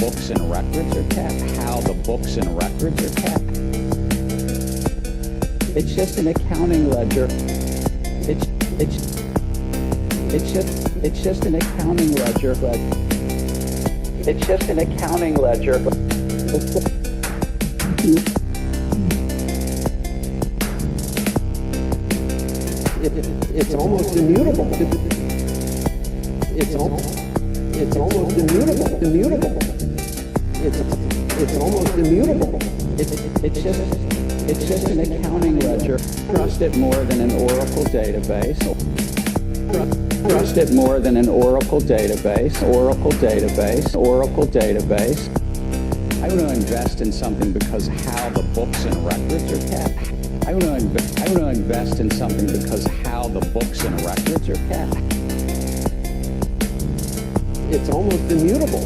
books and records are kept. How the books and records are kept. It's just an accounting ledger. It's just an accounting ledger. It's just an accounting ledger. It's almost immutable. It's almost immutable. It's almost immutable. It's just an accounting ledger. Trust it more than an Oracle database. Trust it more than an Oracle database. Oracle database. I want to invest in something because how the books and records are kept. I want to invest in something because how the books and records are kept. It's almost immutable.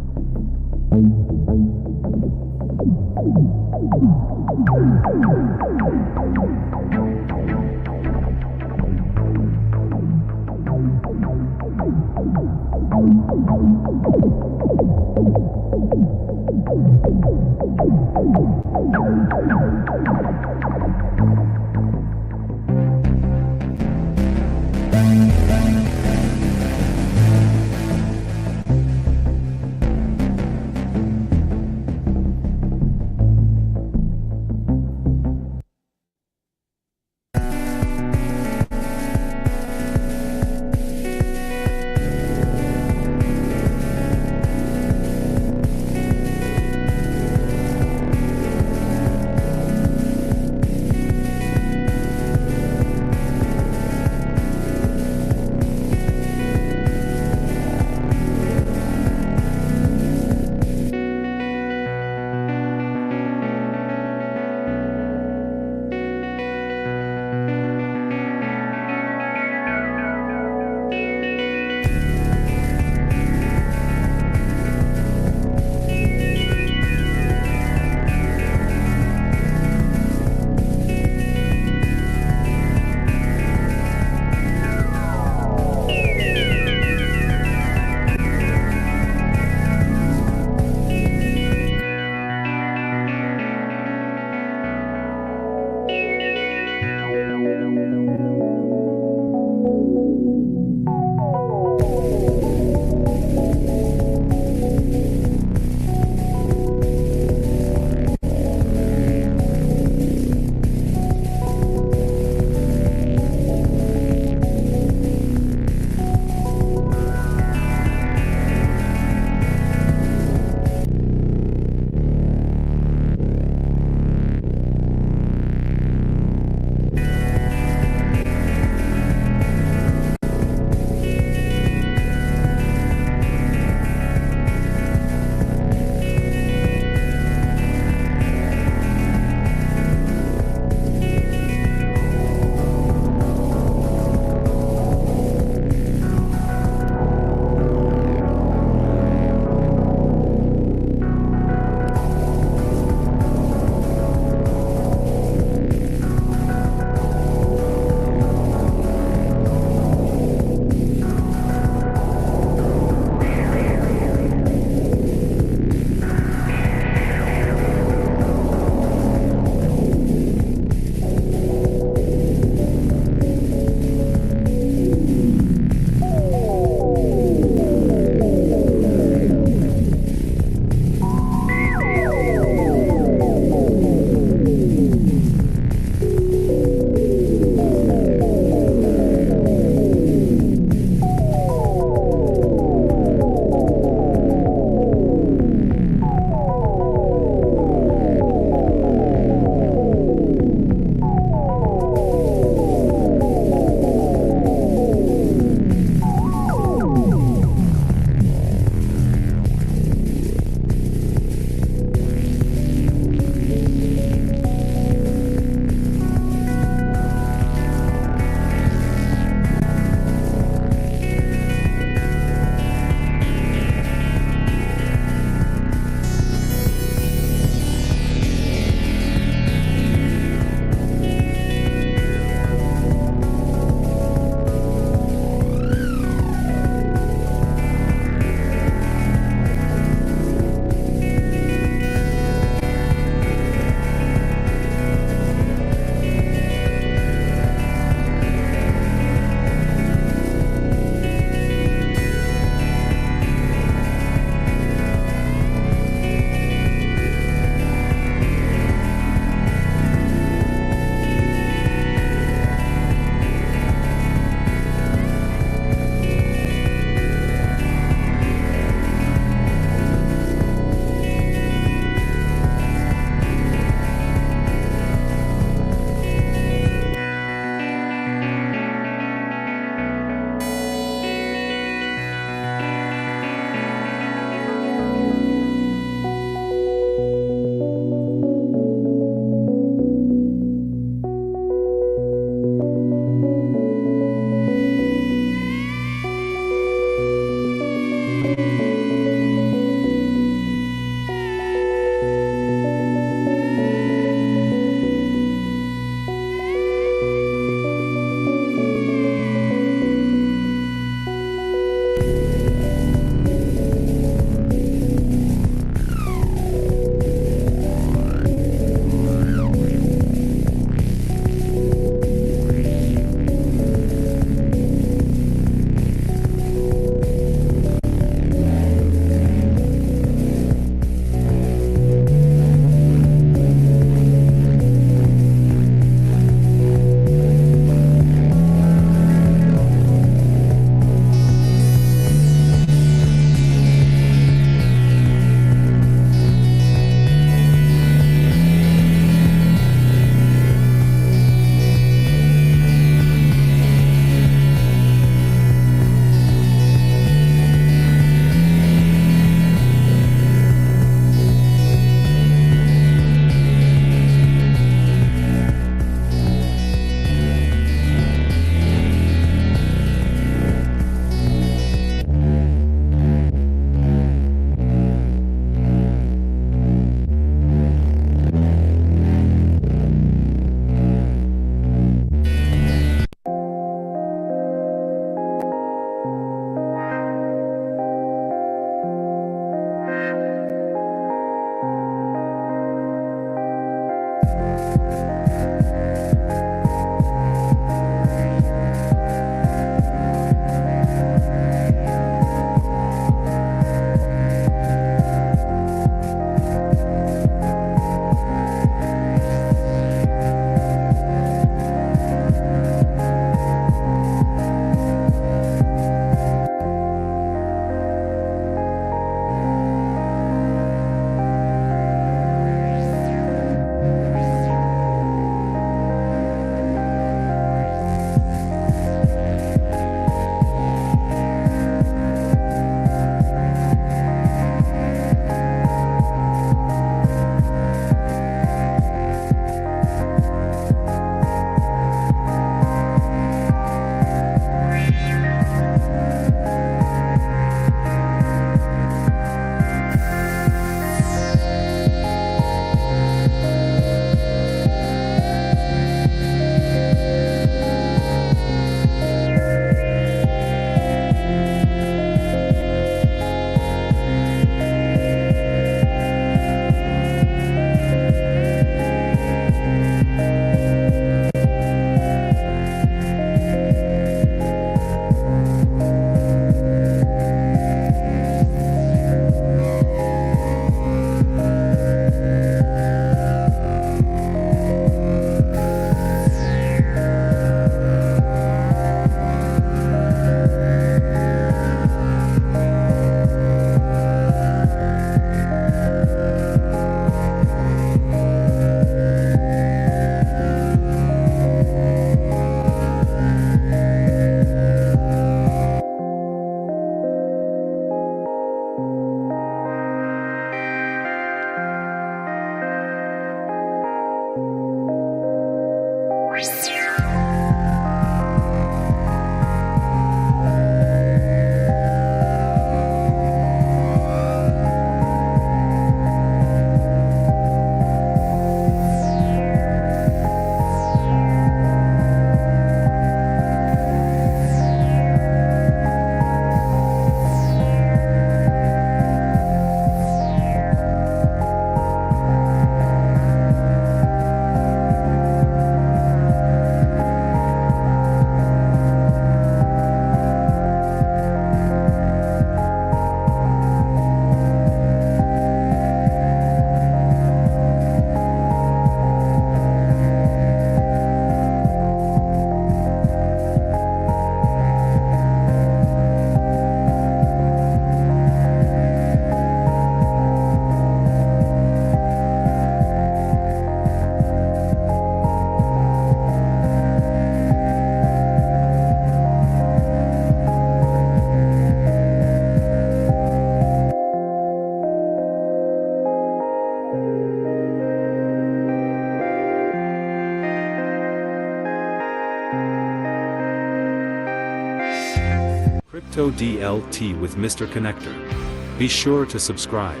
Crypto DLT with MrConectr. Be sure to subscribe.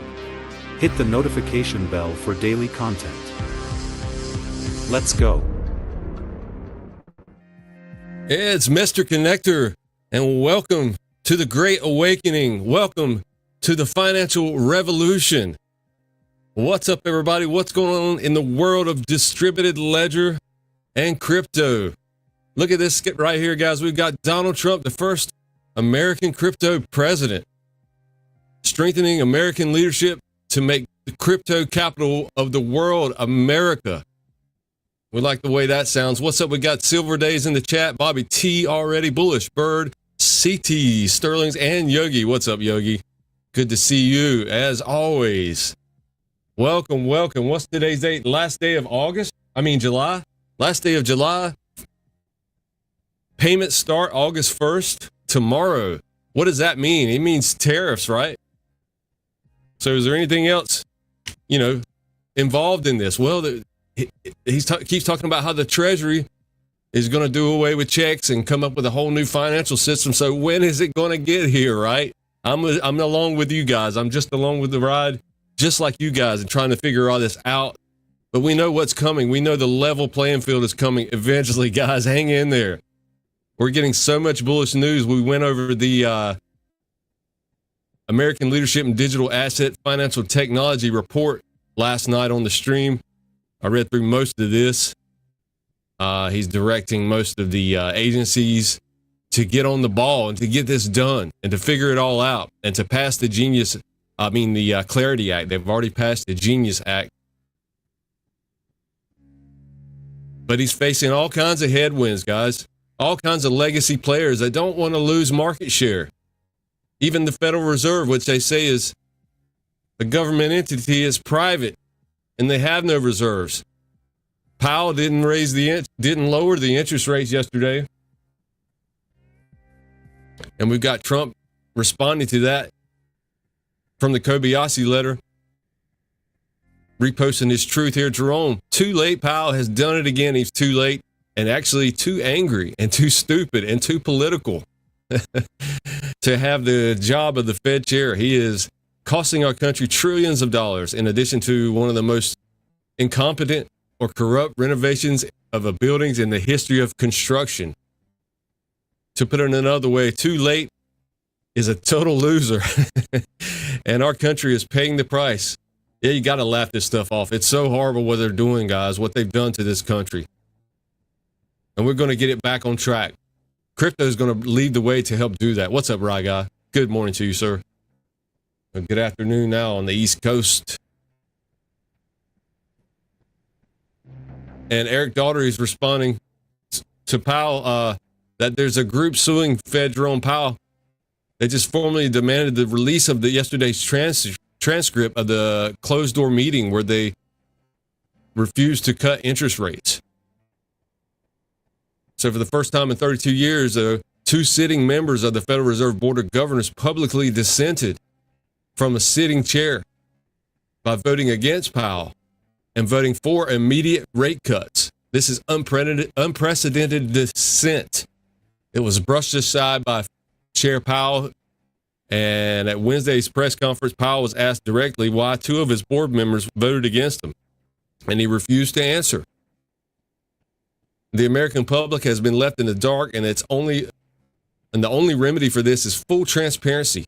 Hit the notification bell for daily content. Let's go. It's MrConectr, and welcome to the Great Awakening. Welcome to the financial revolution. What's up, everybody? What's going on in the world of distributed ledger and crypto? Look at this right here, guys. We've got Donald Trump, the first American crypto president, strengthening American leadership to make the crypto capital of the world America. We like the way that sounds. What's up? We got Silver Days in the chat. Bobby T already, Bullish Bird, CT, Sterlings, and Yogi. What's up, Yogi? Good to see you as always. Welcome, welcome. What's today's date? Last day of July. Last day of July. Payments start August 1st, tomorrow. What does that mean? It means tariffs, right? So is there anything else, involved in this? Well, he keeps talking about how the Treasury is going to do away with checks and come up with a whole new financial system. So when is it going to get here, right? I'm along with you guys. I'm just along with the ride, just like you guys, and trying to figure all this out. But we know what's coming. We know the level playing field is coming eventually, guys. Hang in there. We're getting so much bullish news. We went over the American Leadership and Digital Asset Financial Technology report last night on the stream. I read through most of this. He's directing most of the agencies to get on the ball and to get this done and to figure it all out and to pass the Clarity Act. They've already passed the Genius Act. But he's facing all kinds of headwinds, guys. All kinds of legacy players that don't want to lose market share. Even the Federal Reserve, which they say is a government entity, is private and they have no reserves. Powell didn't lower the interest rates yesterday. And we've got Trump responding to that from the Kobayashi letter, reposting his truth here. Jerome, too late. Powell has done it again. He's too late and actually too angry and too stupid and too political to have the job of the Fed chair. He is costing our country trillions of dollars, in addition to one of the most incompetent or corrupt renovations of a buildings in the history of construction. To put it another way, too late is a total loser. And our country is paying the price. Yeah, you got to laugh this stuff off. It's so horrible what they're doing, guys, what they've done to this country. And we're going to get it back on track. Crypto is going to lead the way to help do that. What's up, Rye Guy? Good morning to you, sir. Good afternoon now on the East Coast. And Eric Daugherty is responding to Powell that there's a group suing Fed Jerome Powell. They just formally demanded the release of yesterday's transcript of the closed-door meeting where they refused to cut interest rates. So for the first time in 32 years, two sitting members of the Federal Reserve Board of Governors publicly dissented from a sitting chair by voting against Powell and voting for immediate rate cuts. This is unprecedented dissent. It was brushed aside by Chair Powell, and at Wednesday's press conference, Powell was asked directly why two of his board members voted against him, and he refused to answer. The American public has been left in the dark, and the only remedy for this is full transparency.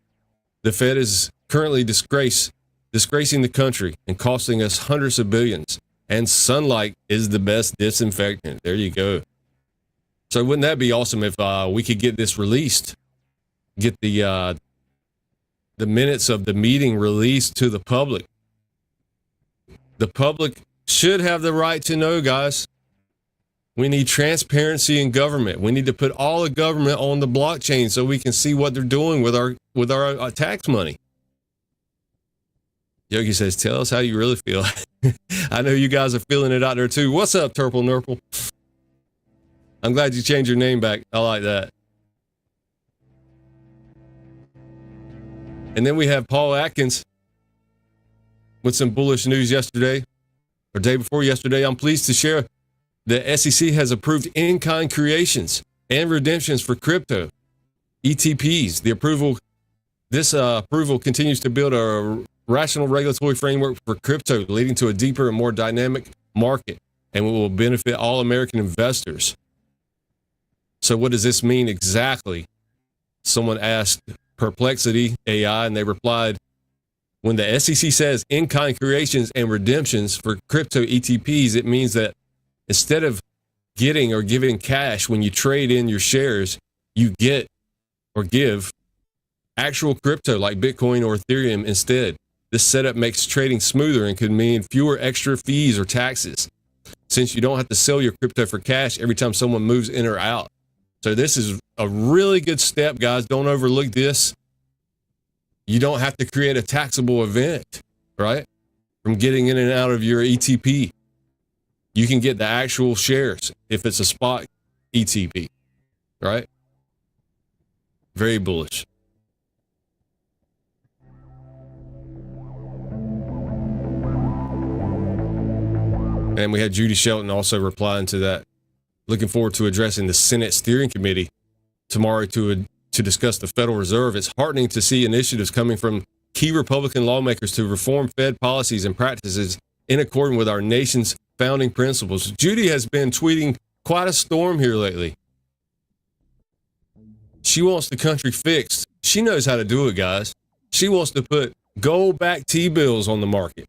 The Fed is currently disgracing the country and costing us hundreds of billions. And sunlight is the best disinfectant. There you go. So wouldn't that be awesome if we could get this released? Get the minutes of the meeting released to the public. The public should have the right to know, guys. We need transparency in government. We need to put all the government on the blockchain so we can see what they're doing with our tax money. Yogi says, tell us how you really feel. I know you guys are feeling it out there too. What's up, Turple Nurple? I'm glad you changed your name back. I like that. And then we have Paul Atkins with some bullish news yesterday, or day before yesterday. I'm pleased to share the SEC has approved in-kind creations and redemptions for crypto ETPs. This approval continues to build a rational regulatory framework for crypto, leading to a deeper and more dynamic market, and will benefit all American investors. So what does this mean exactly? Someone asked Perplexity AI, and they replied, when the SEC says in-kind creations and redemptions for crypto ETPs, it means that instead of getting or giving cash when you trade in your shares, you get or give actual crypto like Bitcoin or Ethereum instead. This setup makes trading smoother and could mean fewer extra fees or taxes, since you don't have to sell your crypto for cash every time someone moves in or out. So this is a really good step, guys. Don't overlook this. You don't have to create a taxable event, right? From getting in and out of your ETP. You can get the actual shares if it's a spot ETP, right? Very bullish. And we had Judy Shelton also replying to that. Looking forward to addressing the Senate Steering Committee tomorrow to discuss the Federal Reserve. It's heartening to see initiatives coming from key Republican lawmakers to reform Fed policies and practices in accordance with our nation's founding principles. Judy has been tweeting quite a storm here lately. She wants the country fixed. She knows how to do it, guys. She wants to put gold-backed T-bills on the market.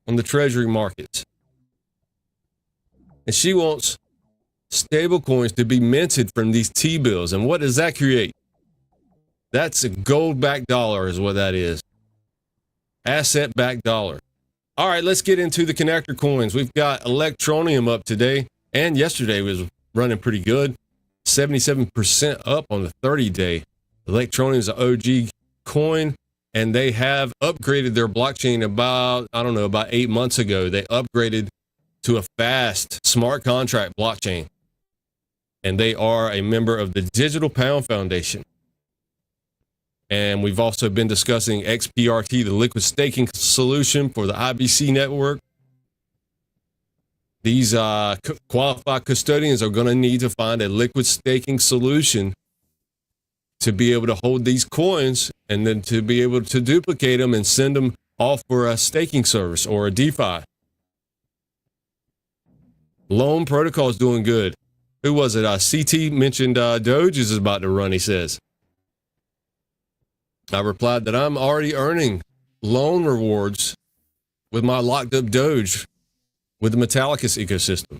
on the treasury markets. And she wants stable coins to be minted from these T-bills. And what does that create? That's a gold-backed dollar is what that is. Asset-backed dollar. All right, let's get into the connector coins. We've got Electroneum up today, and yesterday was running pretty good. 77% up on the 30-day. Electroneum is an OG coin, and they have upgraded their blockchain about 8 months ago. They upgraded to a fast smart contract blockchain, and they are a member of the Digital Pound Foundation. And we've also been discussing XPRT, the liquid staking solution for the IBC network. These qualified custodians are going to need to find a liquid staking solution to be able to hold these coins and then to be able to duplicate them and send them off for a staking service or a DeFi. Loan protocol is doing good. Who was it? CT mentioned Doge is about to run, he says. I replied that I'm already earning loan rewards with my locked up Doge with the Metallicus ecosystem.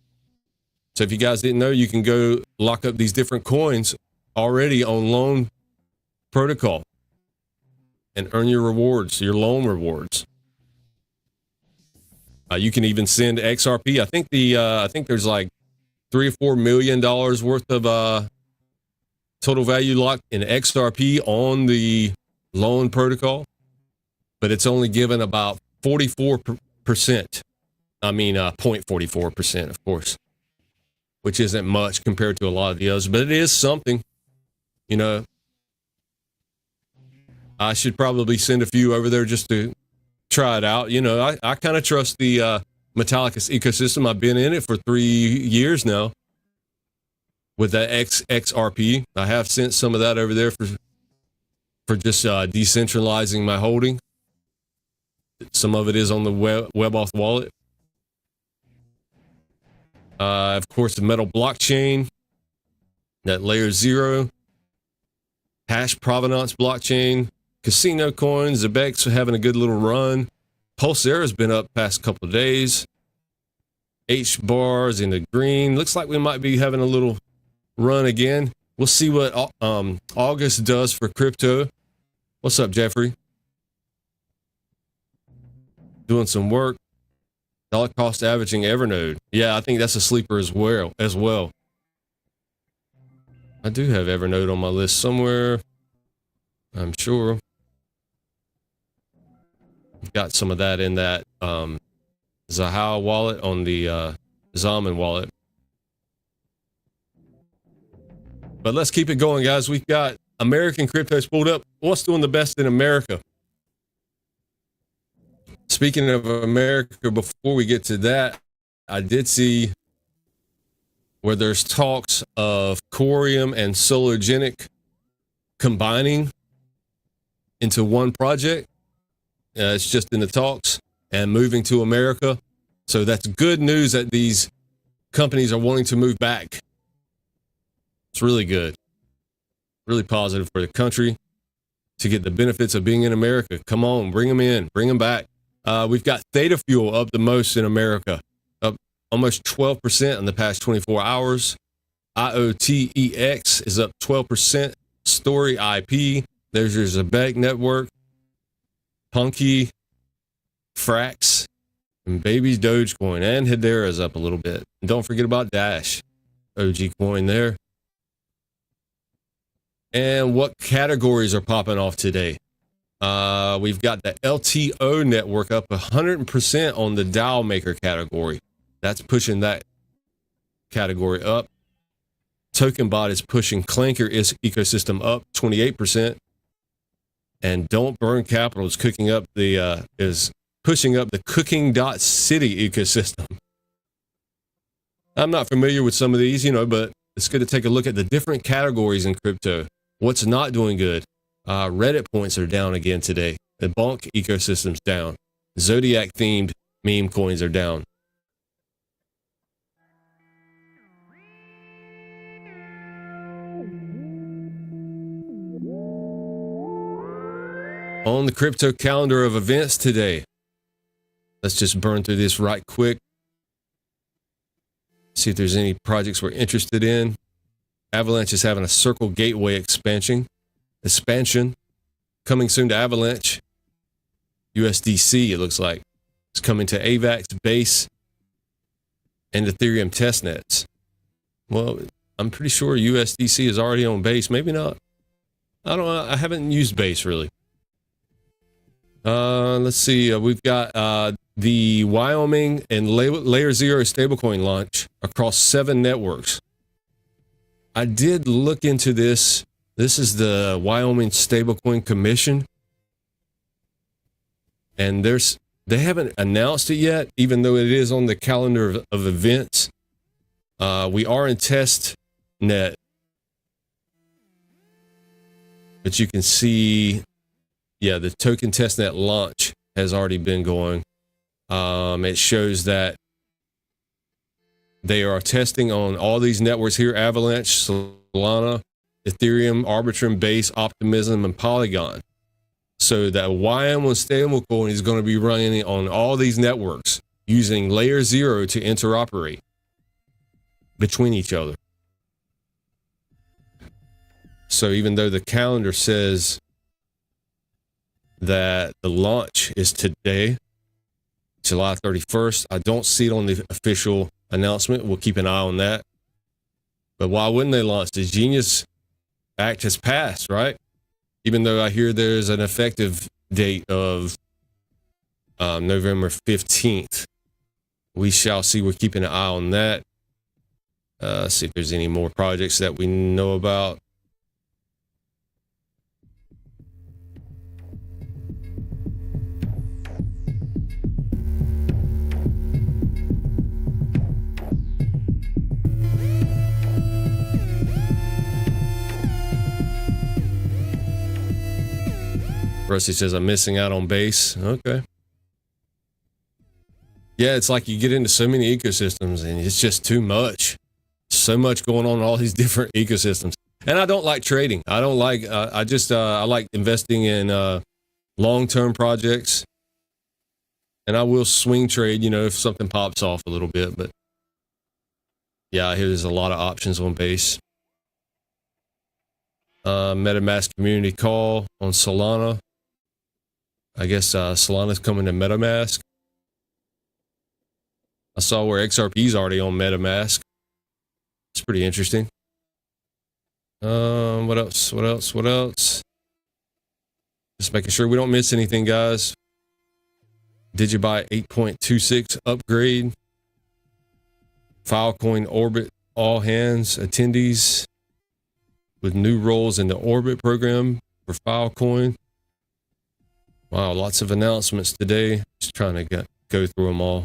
So if you guys didn't know, you can go lock up these different coins already on loan protocol and earn your rewards, your loan rewards. You can even send XRP. I think there's like $3 or $4 million worth of total value locked in XRP on the loan protocol, but it's only given about 44%. 0.44%, of course, which isn't much compared to a lot of the others, but it is something. You know, I should probably send a few over there just to try it out. You know, I kind of trust the Metallicus ecosystem. I've been in it for 3 years now with that XRP. I have sent some of that over there for just decentralizing my holding. Some of it is on the WebAuth wallet. Of course, the Metal blockchain, that layer 0, hash provenance blockchain, casino coins, Zebex are having a good little run. Pulsera's been up past couple of days. HBAR is in the green. Looks like we might be having a little run again. We'll see what August does for crypto. What's up, Jeffrey? Doing some work. Dollar cost averaging Evernote. Yeah, I think that's a sleeper as well. I do have Evernote on my list somewhere, I'm sure. Got some of that in that Zahao wallet on the Zaman wallet. But let's keep it going, guys. We've got American cryptos pulled up. What's doing the best in America? Speaking of America, before we get to that, I did see where there's talks of COREUM and Sologenic combining into one project. It's just in the talks and moving to America. So that's good news that these companies are wanting to move back. It's really good. Really positive for the country to get the benefits of being in America. Come on, bring them in, bring them back. We've got Theta Fuel up the most in America, up almost 12% in the past 24 hours. IOTEX is up 12%. Story IP, there's your Zebeck network. Punky, Frax, and Baby's Dogecoin, and Hedera is up a little bit. And don't forget about Dash, OG coin there. And what categories are popping off today? We've got the LTO network up 100% on the DAO maker category. That's pushing that category up. TokenBot is pushing Clanker ecosystem up 28%. And Don't Burn Capital is pushing up the Cooking.City ecosystem. I'm not familiar with some of these, but it's good to take a look at the different categories in crypto. What's not doing good? Reddit points are down again today. The Bonk ecosystem's down. Zodiac themed meme coins are down. On the crypto calendar of events today, Let's just burn through this right quick. See if there's any projects we're interested in. Avalanche is having a Circle Gateway expansion coming soon to Avalanche. USDC, it looks like, is coming to AVAX, Base, and Ethereum testnets. Well, I'm pretty sure USDC is already on Base. Maybe not. I don't know. I haven't used Base really. Let's see. We've got the Wyoming and Layer 0 stablecoin launch across 7 networks. I did look into this. This is the Wyoming Stablecoin Commission. And they haven't announced it yet, even though it is on the calendar of events. We are in test net. But you can see, yeah, the token testnet launch has already been going. It shows that they are testing on all these networks here: Avalanche, Solana, Ethereum, Arbitrum, Base, Optimism, and Polygon. So that YM1 stablecoin is going to be running on all these networks using Layer 0 to interoperate between each other. So even though the calendar says that the launch is today, July 31st, I don't see it on the official announcement. We'll keep an eye on that. But why wouldn't they launch? The Genius Act has passed, right? Even though I hear there's an effective date of November 15th. We shall see. We're keeping an eye on that. See if there's any more projects that we know about. Rusty says, I'm missing out on Base. Okay. Yeah, it's like you get into so many ecosystems and it's just too much. So much going on in all these different ecosystems. And I don't like trading. I don't like, I like investing in long-term projects. And I will swing trade, you know, if something pops off a little bit. But yeah, I hear there's a lot of options on Base. MetaMask community call on Solana. I guess Solana's coming to MetaMask. I saw where XRP is already on MetaMask. It's pretty interesting. What else? What else? What else? Just making sure we don't miss anything, guys. Digibyte 8.26 upgrade. Filecoin Orbit all hands attendees with new roles in the Orbit program for Filecoin. Wow, lots of announcements today. Just trying to go through them all.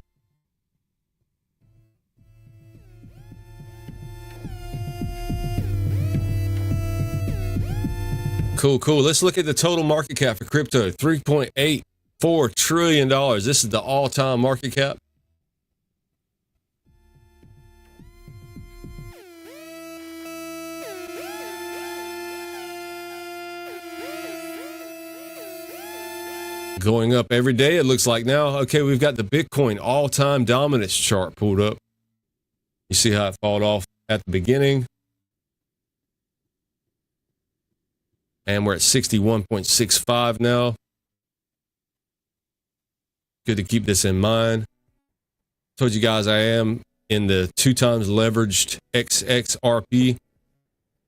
Cool, cool. Let's look at the total market cap for crypto. $3.84 trillion. This is the all-time market cap. Going up every day, it looks like now. Okay, we've got the Bitcoin all-time dominance chart pulled up. You see how it fought off at the beginning. And we're at 61.65 now. Good to keep this in mind. Told you guys I am in the 2 times leveraged XRP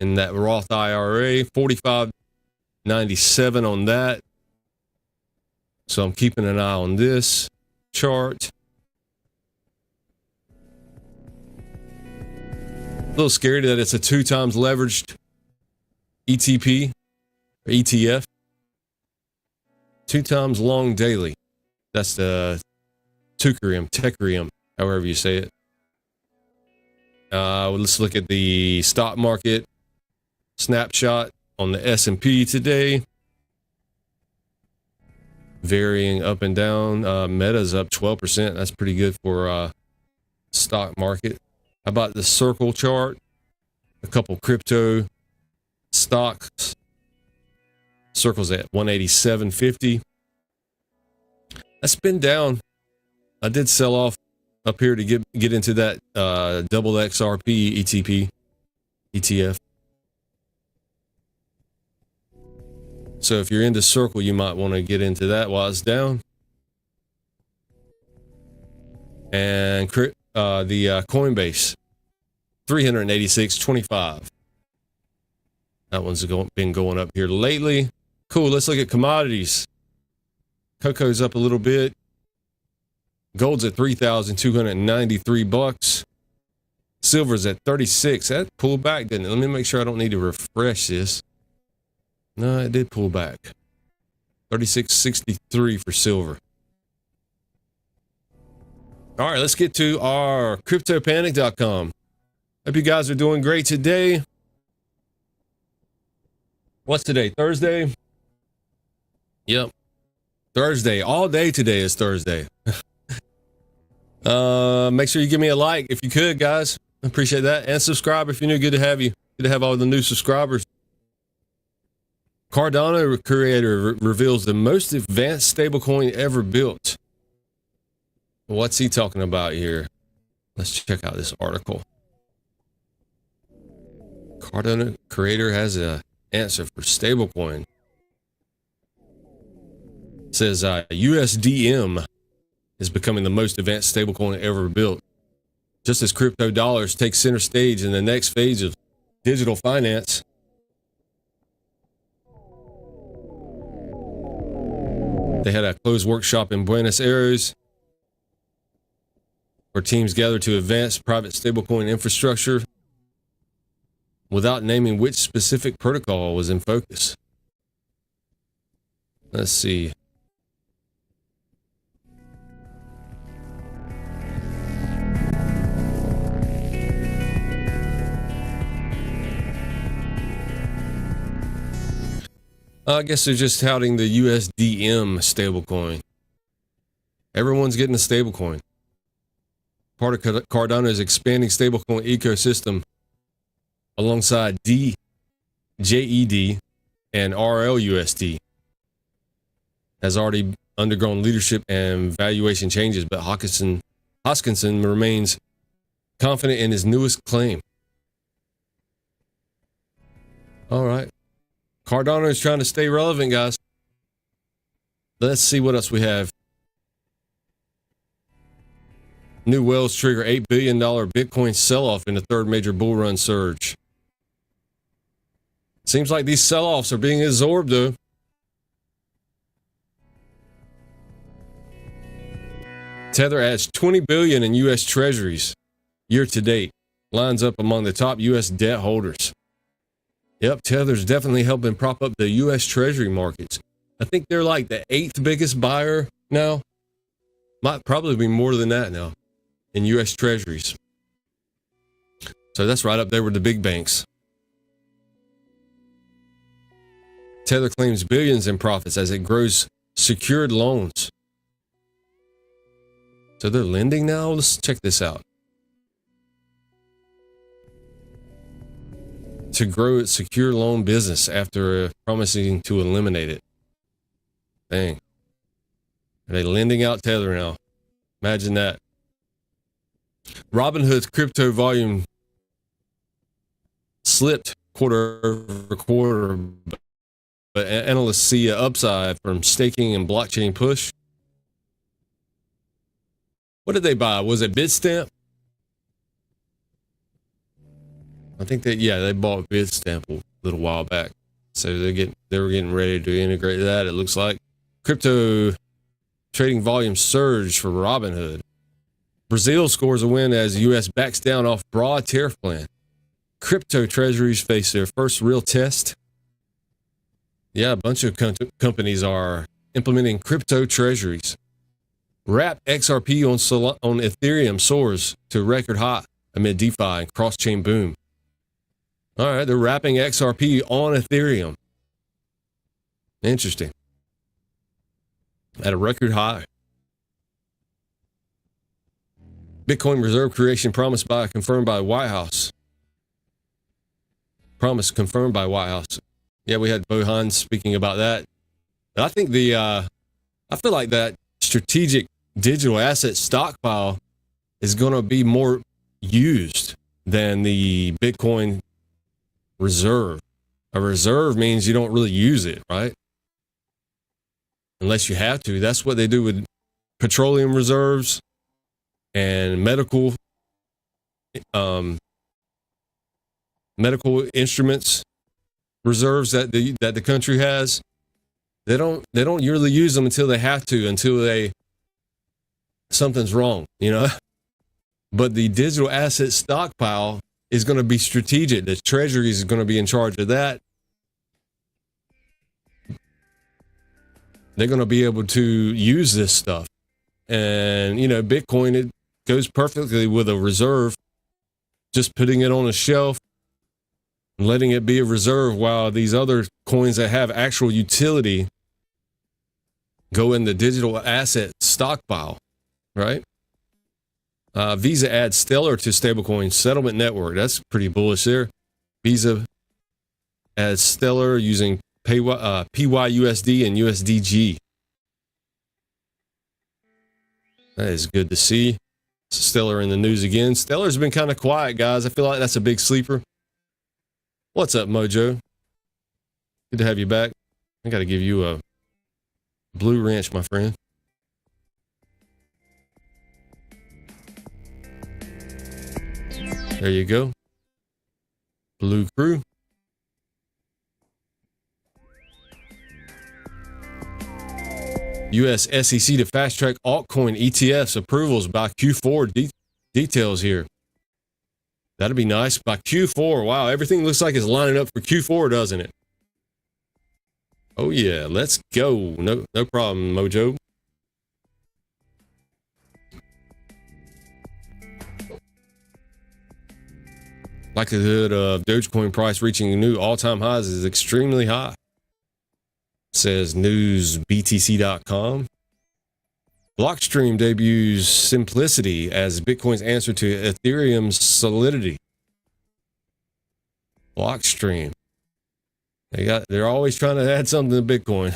in that Roth IRA, 45.97 on that. So I'm keeping an eye on this chart. A little scary that it's a 2 times leveraged ETP or ETF. 2 times long daily. That's the Techerium, however you say it. Let's look at the stock market snapshot on the S&P today. Varying up and down. Meta's up 12%. That's pretty good for stock market. How about the circle chart? A couple crypto stocks. Circle's at 187.50. That's been down I did sell off up here to get into that double XRP ETF. So if you're into Circle, you might want to get into that while it's down. And the Coinbase, 386.25. That one's been going up here lately. Cool. Let's look at commodities. Cocoa's up a little bit. Gold's at $3,293. Silver's at 36. That pulled back, didn't it? Let me make sure I don't need to refresh this. No, it did pull back. 36.63 for silver. All right, let's get to our CryptoPanic.com. Hope you guys are doing great today. What's today? Thursday? Yep. Thursday. All day today is Thursday. Make sure you give me a like if you could, guys. I appreciate that. And subscribe if you're new. Good to have you. Good to have all the new subscribers. Cardano creator reveals the most advanced stablecoin ever built. What's he talking about here? Let's check out this article. Cardano creator has an answer for stablecoin. It says USDM is becoming the most advanced stablecoin ever built. Just as crypto dollars take center stage in the next phase of digital finance, they had a closed workshop in Buenos Aires where teams gathered to advance private stablecoin infrastructure without naming which specific protocol was in focus. Let's see. I guess they're just touting the USDM stablecoin. Everyone's getting a stablecoin. Part of Cardano's expanding stablecoin ecosystem alongside JED and RLUSD has already undergone leadership and valuation changes, but Hoskinson remains confident in his newest claim. All right. Cardano is trying to stay relevant, guys. Let's see what else we have. New wells trigger $8 billion Bitcoin sell-off in the third major bull run surge. Seems like these sell-offs are being absorbed, though. Tether adds $20 billion in U.S. Treasuries year to date. Lines up among the top U.S. debt holders. Yep, Tether's definitely helping prop up the U.S. Treasury markets. I think they're like the 8th biggest buyer now. Might probably be more than that now in U.S. Treasuries. So that's right up there with the big banks. Tether claims billions in profits as it grows secured loans. So they're lending now? Let's check this out. To grow its secure loan business after promising to eliminate it. Dang. Are they lending out Tether now? Imagine that. Robinhood's crypto volume slipped quarter over quarter, but analysts see an upside from staking and blockchain push. What did they buy? Was it Bitstamp? I think that, yeah, they bought Bitstamp a little while back. So they were getting ready to integrate that, it looks like. Crypto trading volume surged for Robinhood. Brazil scores a win as the U.S. backs down off broad tariff plan. Crypto treasuries face their first real test. Yeah, a bunch of companies are implementing crypto treasuries. Wrapped XRP on Ethereum soars to record high amid DeFi and cross-chain boom. All right, they're wrapping XRP on Ethereum. Interesting. At a record high. Bitcoin reserve creation confirmed by White House. Promise confirmed by White House. Yeah, we had Bohan speaking about that. But I think I feel like that strategic digital asset stockpile is going to be more used than the Bitcoin reserve. A reserve means you don't really use it, right? Unless you have to. That's what they do with petroleum reserves and medical instruments reserves that the country has. They don't really use them until they have to, until something's wrong, you know. But the digital asset stockpile is going to be strategic. The Treasury is going to be in charge of that. They're going to be able to use this stuff. And, you know, Bitcoin, it goes perfectly with a reserve. Just putting it on a shelf and letting it be a reserve while these other coins that have actual utility go in the digital asset stockpile, right? Visa adds Stellar to stablecoin settlement network. That's pretty bullish there. Visa adds Stellar using PYUSD and USDG. That is good to see. Stellar in the news again. Stellar's been kind of quiet, guys. I feel like that's a big sleeper. What's up, Mojo? Good to have you back. I got to give you a blue wrench, my friend. There you go. Blue crew. U.S. SEC to fast-track altcoin ETFs approvals by Q4 details here. That'd be nice. By Q4, wow, everything looks like it's lining up for Q4, doesn't it? Oh, yeah, let's go. No problem, Mojo. Likelihood of Dogecoin price reaching new all-time highs is extremely high, says newsbtc.com. Blockstream debuts Simplicity as Bitcoin's answer to Ethereum's Solidity. Blockstream. They're always trying to add something to Bitcoin.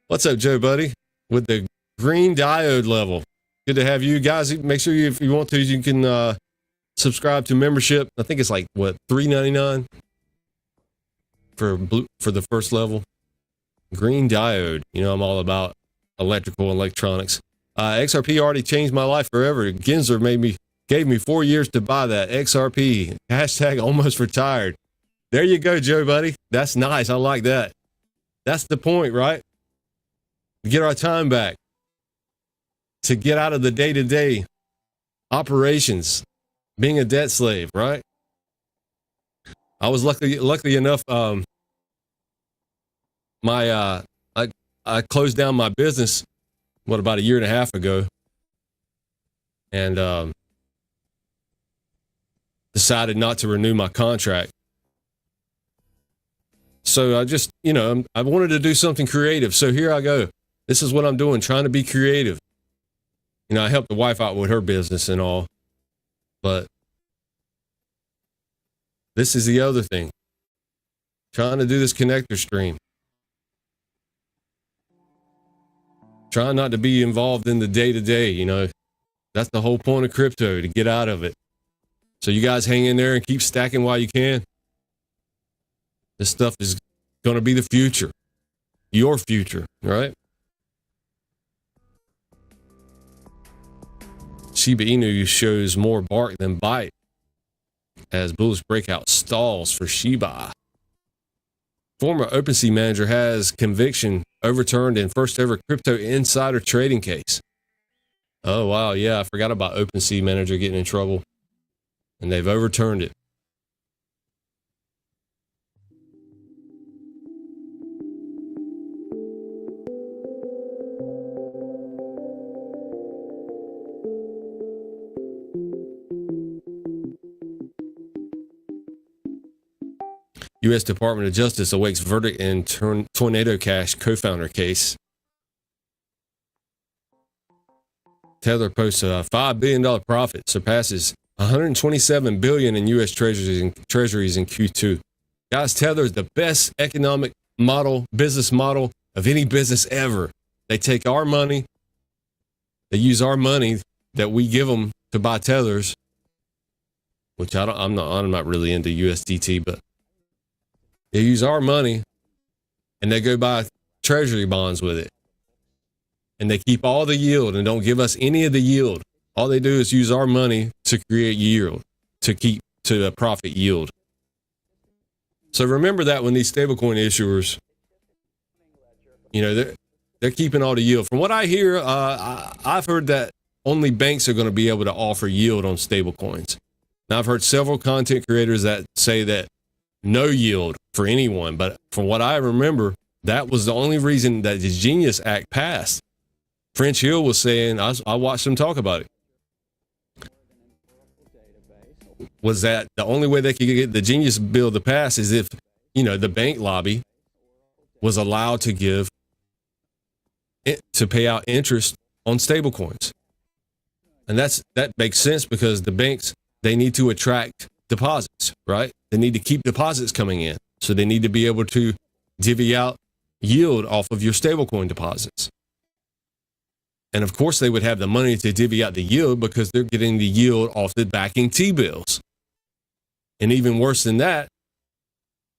What's up, Joe Buddy? With the green diode level. Good to have you guys. Make sure if you want to, you can subscribe to membership. I think it's like what, $3.99 for the first level. Green diode. You know, I'm all about electrical and electronics. XRP already changed my life forever. Gensler gave me 4 years to buy that. XRP. Hashtag almost retired. There you go, Joe Buddy. That's nice. I like that. That's the point, right? To get our time back. To get out of the day-to-day operations. Being a debt slave, right? I was lucky enough, I closed down my business, about a year and a half ago, and decided not to renew my contract. So I just, I wanted to do something creative. So here I go. This is what I'm doing, trying to be creative. I helped the wife out with her business and all, but this is the other thing. Trying to do this connector stream. Trying not to be involved in the day-to-day, That's the whole point of crypto, to get out of it. So you guys hang in there and keep stacking while you can. This stuff is going to be the future. Your future, right? Shiba Inu shows more bark than bite as bullish breakout stalls for Shiba. Former OpenSea manager has conviction overturned in first ever crypto insider trading case. Oh, wow. Yeah, I forgot about OpenSea manager getting in trouble. And they've overturned it. U.S. Department of Justice awaits verdict in Tornado Cash co-founder case. Tether posts a $5 billion profit, surpasses $127 billion in U.S. treasuries in Q2. Guys, Tether is the best economic model, business model of any business ever. They take our money, They use our money that we give them to buy tethers, which I'm not really into USDT, but they use our money and they go buy treasury bonds with it. And they keep all the yield and don't give us any of the yield. All they do is use our money to create yield, to a profit yield. So remember that when these stablecoin issuers, they're keeping all the yield. From what I hear, I've heard that only banks are going to be able to offer yield on stablecoins. Now, I've heard several content creators that say that no yield for anyone. But from what I remember, that was the only reason that the Genius Act passed. French Hill was saying, I watched him talk about it, was that the only way they could get the Genius bill to pass is if, the bank lobby was allowed to pay out interest on stablecoins. And that makes sense because the banks, they need to attract deposits, right? They need to keep deposits coming in. So they need to be able to divvy out yield off of your stablecoin deposits. And of course, they would have the money to divvy out the yield because they're getting the yield off the backing T-bills. And even worse than that,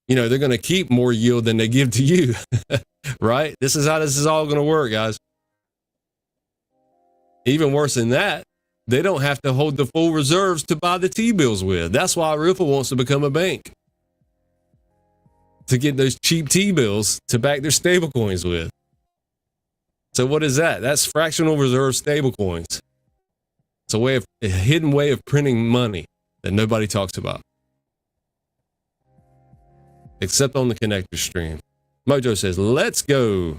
they're going to keep more yield than they give to you, right? This is how this is all going to work, guys. Even worse than that, they don't have to hold the full reserves to buy the T-bills with. That's why Ripple wants to become a bank, to get those cheap T-bills to back their stablecoins with. So what is that? That's fractional reserve stablecoins. It's a hidden way of printing money that nobody talks about, except on the Connector stream. Mojo says, let's go.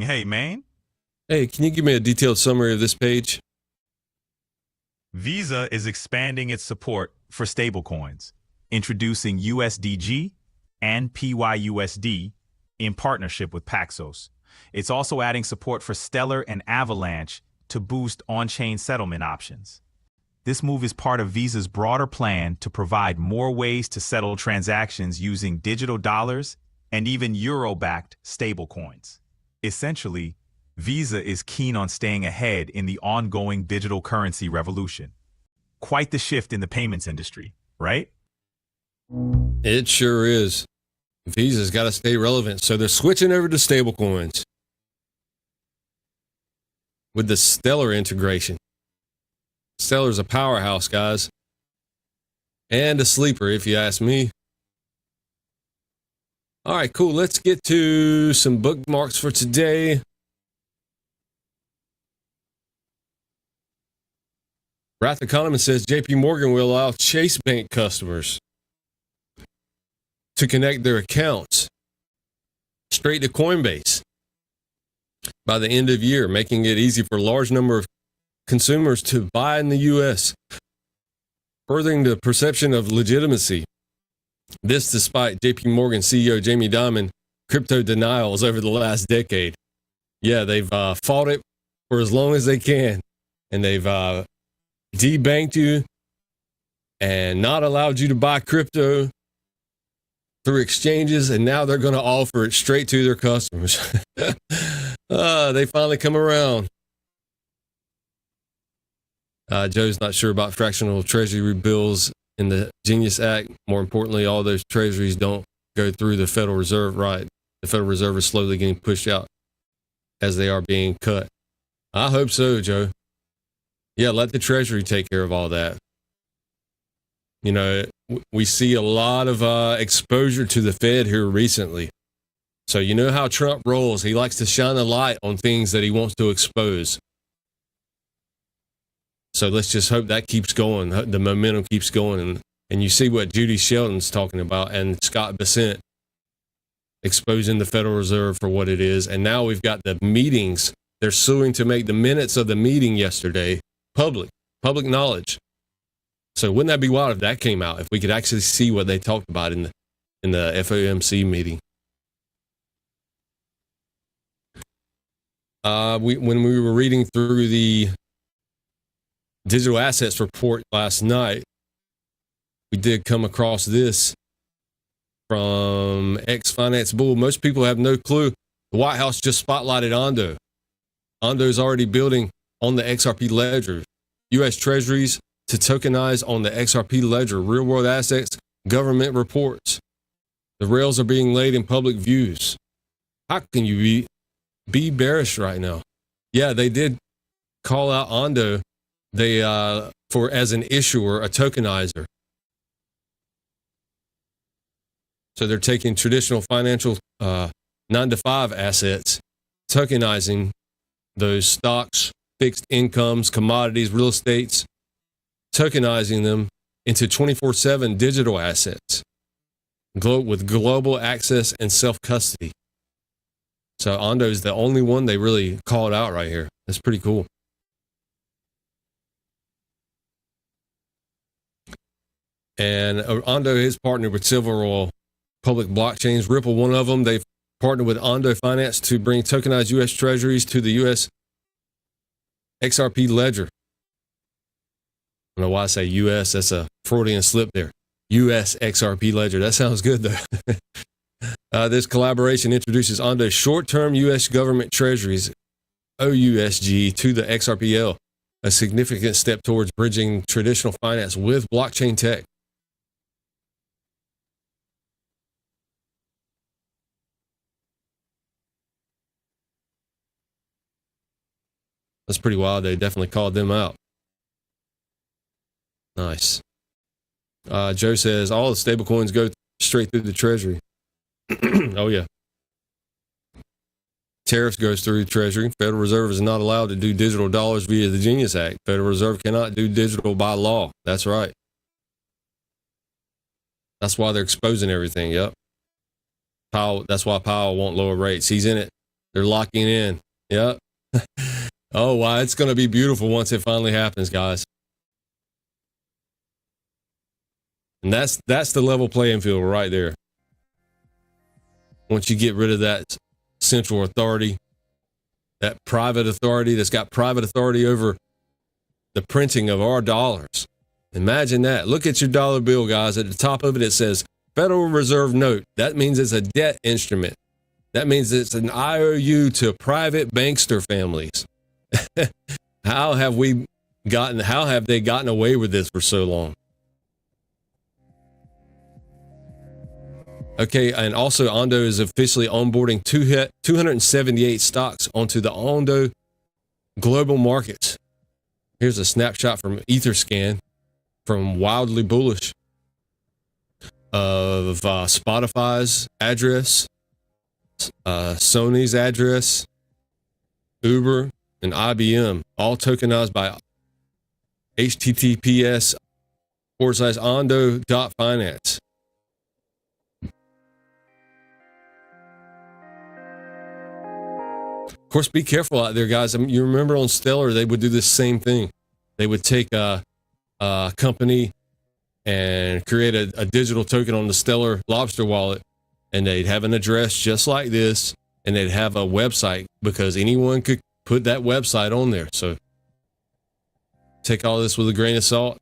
Hey, man. Hey, can you give me a detailed summary of this page? Visa is expanding its support for stablecoins, introducing USDG and PYUSD in partnership with Paxos. It's also adding support for Stellar and Avalanche to boost on-chain settlement options. This move is part of Visa's broader plan to provide more ways to settle transactions using digital dollars and even euro-backed stablecoins. Essentially, Visa is keen on staying ahead in the ongoing digital currency revolution. Quite the shift in the payments industry, right? It sure is. Visa's got to stay relevant, so they're switching over to stablecoins with the Stellar integration. Stellar's a powerhouse, guys, and a sleeper, if you ask me. All right, cool. Let's get to some bookmarks for today. Wrath Economist says JP Morgan will allow Chase Bank customers to connect their accounts straight to Coinbase by the end of year, making it easy for a large number of consumers to buy in the U.S., furthering the perception of legitimacy. This despite JP Morgan CEO Jamie Dimon crypto denials over the last decade. Yeah, they've fought it for as long as they can, and they've debanked you and not allowed you to buy crypto through exchanges, and now they're going to offer it straight to their customers. They finally come around. Joe's not sure about fractional treasury bills in the Genius Act. More importantly, all those treasuries don't go through the Federal Reserve, right? The Federal Reserve is slowly getting pushed out as they are being cut. I hope so, Joe. Yeah, let the Treasury take care of all that. We see a lot of exposure to the Fed here recently. So you know how Trump rolls. He likes to shine a light on things that he wants to expose. So let's just hope that keeps going. The momentum keeps going, and And you see what Judy Shelton's talking about and Scott Bessent exposing the Federal Reserve for what it is. And now we've got the meetings. They're suing to make the minutes of the meeting yesterday public knowledge. So wouldn't that be wild if that came out, if we could actually see what they talked about in the FOMC meeting? When we were reading through the digital assets report last night, we did come across this from Finance Bull. Most people have no clue. The White House just spotlighted Ondo. Ondo's already building on the XRP ledger. U.S. Treasuries to tokenize on the XRP ledger. Real world assets, government reports. The rails are being laid in public views. How can you be bearish right now? Yeah, they did call out Ondo as an issuer, a tokenizer. So they're taking traditional financial 9-to-5 assets, tokenizing those stocks, fixed incomes, commodities, real estates, tokenizing them into 24/7 digital assets with global access and self-custody. So Ondo is the only one they really called out right here. That's pretty cool. And Ondo is partnered with Silverwall public blockchains. Ripple, one of them. They've partnered with Ondo Finance to bring tokenized U.S. Treasuries to the U.S. XRP ledger. I don't know why I say U.S. That's a Freudian slip there. U.S. XRP ledger. That sounds good, though. This collaboration introduces Ondo's short-term U.S. government treasuries, OUSG, to the XRPL, a significant step towards bridging traditional finance with blockchain tech. That's pretty wild. They definitely called them out. Nice. Joe says all the stablecoins go straight through the treasury. Oh, yeah. Tariffs goes through the treasury. Federal Reserve is not allowed to do digital dollars via the Genius Act. Federal Reserve cannot do digital by law. That's right. That's why they're exposing everything. Yep. Powell, that's why Powell won't lower rates. He's in it. They're locking in. Yep. Oh, wow. It's going to be beautiful once it finally happens, guys. And that's the level playing field right there. Once you get rid of that central authority, that private authority that's got private authority over the printing of our dollars. Imagine that. Look at your dollar bill, guys. At the top of it, it says Federal Reserve Note. That means it's a debt instrument. That means it's an IOU to private bankster families. How have they gotten away with this for so long? Okay, and also Ondo is officially onboarding 278 stocks onto the Ondo global markets. Here's a snapshot from Etherscan from Wildly Bullish of Spotify's address, Sony's address, Uber, and IBM, all tokenized by https://ondo.finance. Of course, be careful out there, guys. I mean, you remember on Stellar, they would do the same thing. They would take a company and create a digital token on the Stellar Lobster wallet, and they'd have an address just like this, and they'd have a website because anyone could put that website on there. So take all this with a grain of salt,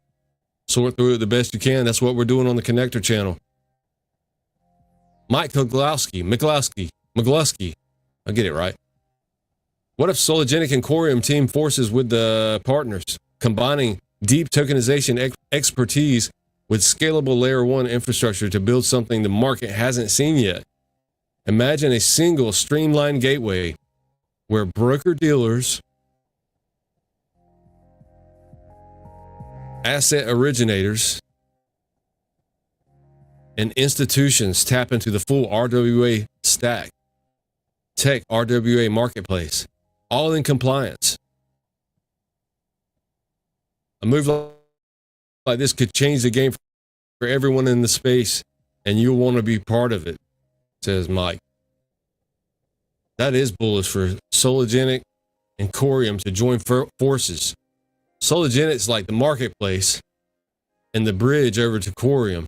sort through it the best you can. That's what we're doing on the Connector channel. Mike McGlusky. I'll get it right. What if Sologenic and COREUM team forces with the partners, combining deep tokenization expertise with scalable layer 1 infrastructure to build something the market hasn't seen yet? Imagine a single streamlined gateway where broker-dealers, asset originators, and institutions tap into the full RWA stack, tech RWA marketplace, all in compliance. A move like this could change the game for everyone in the space, and you'll want to be part of it, says Mike. That is bullish for Sologenic and COREUM to join forces. Sologenic's like the marketplace and the bridge over to COREUM.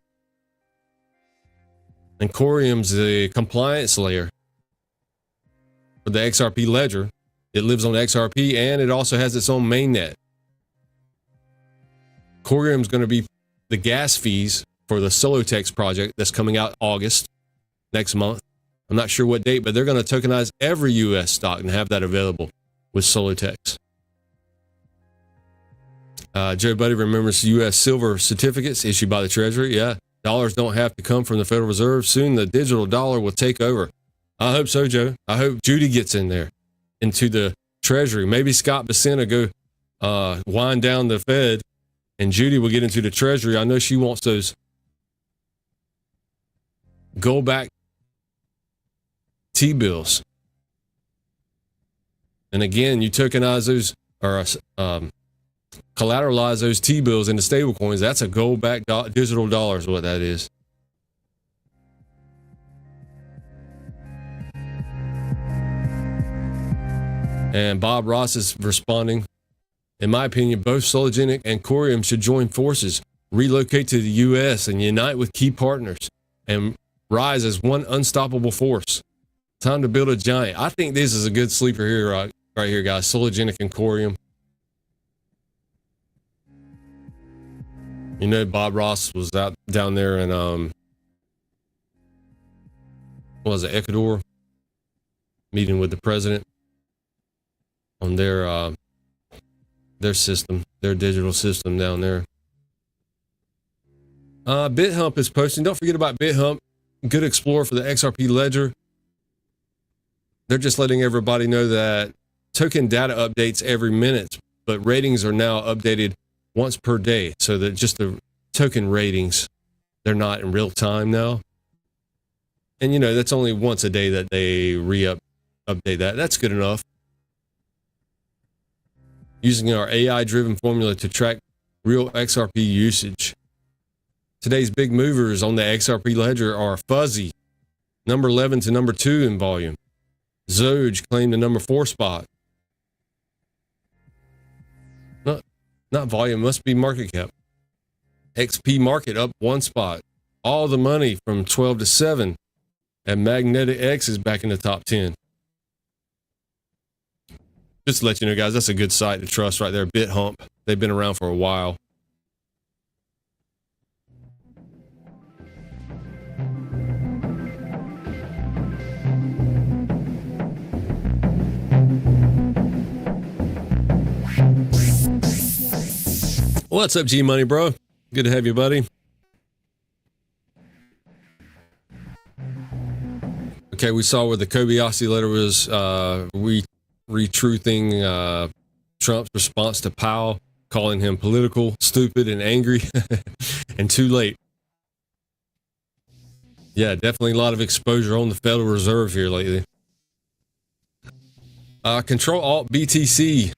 And COREUM's the compliance layer for the XRP ledger. It lives on XRP, and it also has its own mainnet. COREUM's going to be the gas fees for the Solotex project that's coming out August next month. I'm not sure what date, but they're going to tokenize every US stock and have that available with Solotex. Joe Buddy remembers US silver certificates issued by the Treasury. Yeah, dollars don't have to come from the Federal Reserve. Soon the digital dollar will take over. I hope so, Joe. I hope Judy gets in there into the Treasury. Maybe Scott Bessent will go wind down the Fed, and Judy will get into the Treasury. I know she wants those gold-backed T-bills. And again, you tokenize those or collateralize those T-bills into stable coins. That's a gold-backed digital dollar is what that is. And Bob Ross is responding. In my opinion, both Sologenic and COREUM should join forces, relocate to the U.S., and unite with key partners and rise as one unstoppable force. Time to build a giant. I think this is a good sleeper here, right here, guys. Sologenic and COREUM. You know, Bob Ross was out down there in what was it, Ecuador, meeting with the president on their system, their digital system down there. BitHump is posting. Don't forget about BitHump. Good explorer for the XRP ledger. They're just letting everybody know that token data updates every minute, but ratings are now updated once per day. So that just the token ratings, they're not in real time now. And you know, that's only once a day that they update that. That's good enough. Using our AI-driven formula to track real XRP usage. Today's big movers on the XRP ledger are Fuzzy, number 11 to number 2 in volume. Zoge claimed the number 4 spot. Not volume, must be market cap. XP market up 1 spot. All the money from 12 to 7. And Magnetic X is back in the top 10. Just to let you know, guys, that's a good site to trust right there. BitHump. They've been around for a while. What's up, G Money, bro? Good to have you, buddy. Okay, we saw where the Kobayashi letter was retruthing Trump's response to Powell, calling him political, stupid, and angry, and too late. Yeah, definitely a lot of exposure on the Federal Reserve here lately. Control Alt BTC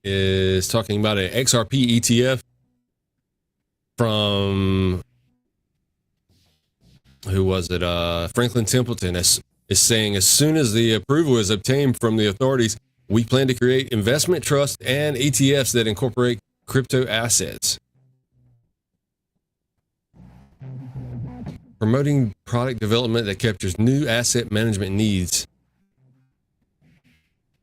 is talking about an XRP ETF from, who was it? Franklin Templeton is saying, as soon as the approval is obtained from the authorities, we plan to create investment trusts and ETFs that incorporate crypto assets. Promoting product development that captures new asset management needs.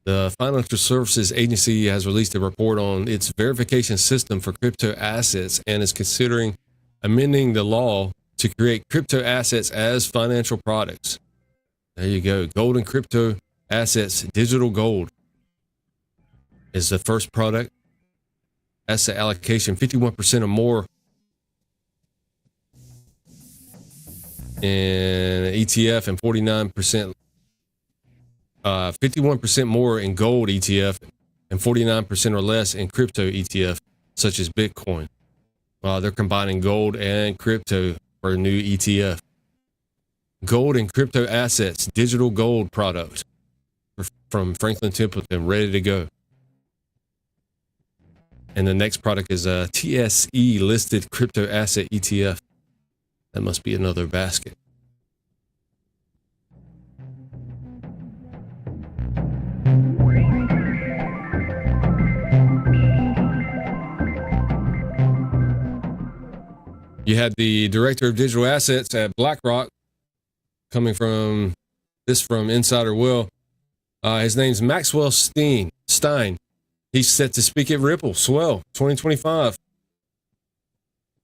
The Financial Services Agency has released a report on its verification system for crypto assets and is considering amending the law to create crypto assets as financial products. There you go. Gold and crypto assets. Digital gold is the first product. Asset allocation 51% or more in ETF and 49%. 51% more in gold ETF and 49% or less in crypto ETF, such as Bitcoin. They're combining gold and crypto for a new ETF. Gold and crypto assets, digital gold product from Franklin Templeton, ready to go. And the next product is a TSE listed crypto asset ETF. That must be another basket. You had the director of digital assets at BlackRock coming from Insider Will. His name's Maxwell Stein. He's set to speak at Ripple Swell 2025.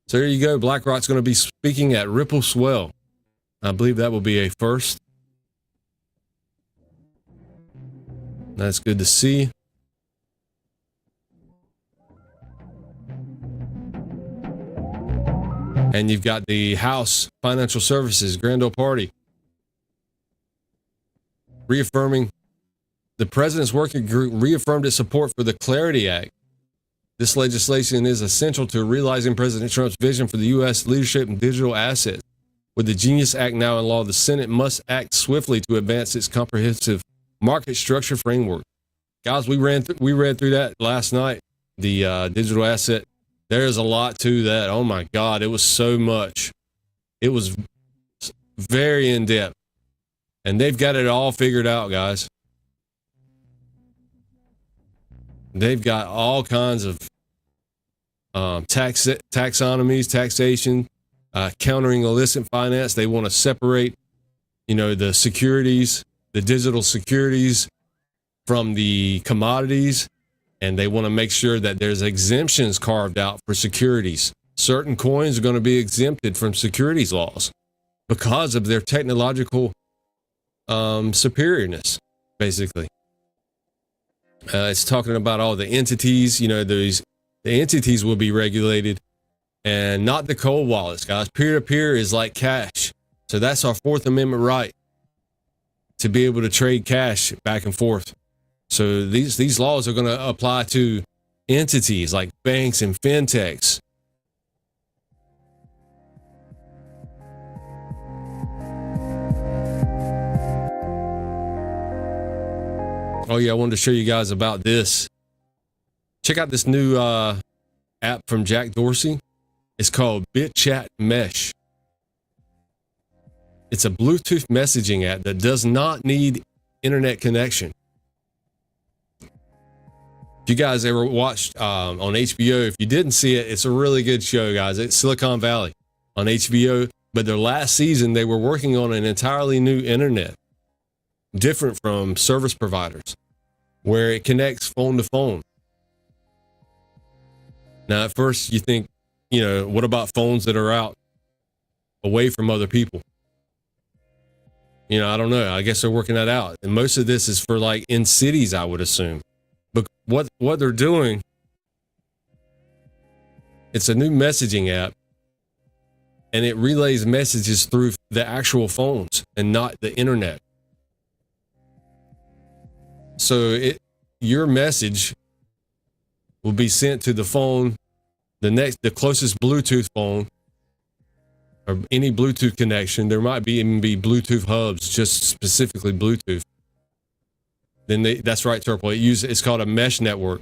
So there you go. BlackRock's going to be speaking at Ripple Swell. I believe that will be a first. That's good to see. And you've got the House Financial Services Grand Old Party reaffirming the president's working group reaffirmed its support for the Clarity Act. This legislation is essential to realizing President Trump's vision for the U.S. leadership in digital assets. With the Genius Act now in law, the Senate must act swiftly to advance its comprehensive market structure framework. Guys, we read through that last night. The digital asset. There's a lot to that. Oh my God, it was so much. It was very in depth, and they've got it all figured out, guys. They've got all kinds of taxonomies, taxation, countering illicit finance. They want to separate, the securities, the digital securities from the commodities. And they want to make sure that there's exemptions carved out for securities. Certain coins are going to be exempted from securities laws because of their technological superiorness, basically. It's talking about all the entities, the entities will be regulated and not the cold wallets, guys. Peer-to-peer is like cash. So that's our Fourth Amendment right to be able to trade cash back and forth. So these laws are going to apply to entities like banks and fintechs. Oh yeah, I wanted to show you guys about this. Check out this new app from Jack Dorsey. It's called BitChat Mesh. It's a Bluetooth messaging app that does not need internet connection. If you guys ever watched on HBO, if you didn't see it, it's a really good show, guys. It's Silicon Valley on HBO. But their last season, they were working on an entirely new internet, different from service providers, where it connects phone to phone. Now, at first, you think, what about phones that are out away from other people? I don't know. I guess they're working that out. And most of this is for like in cities, I would assume. But what they're doing, it's a new messaging app, and it relays messages through the actual phones and not the internet. So your message will be sent to the phone, the closest Bluetooth phone, or any Bluetooth connection. There might even be Bluetooth hubs, just specifically Bluetooth. Then that's right, Turple. It's called a mesh network.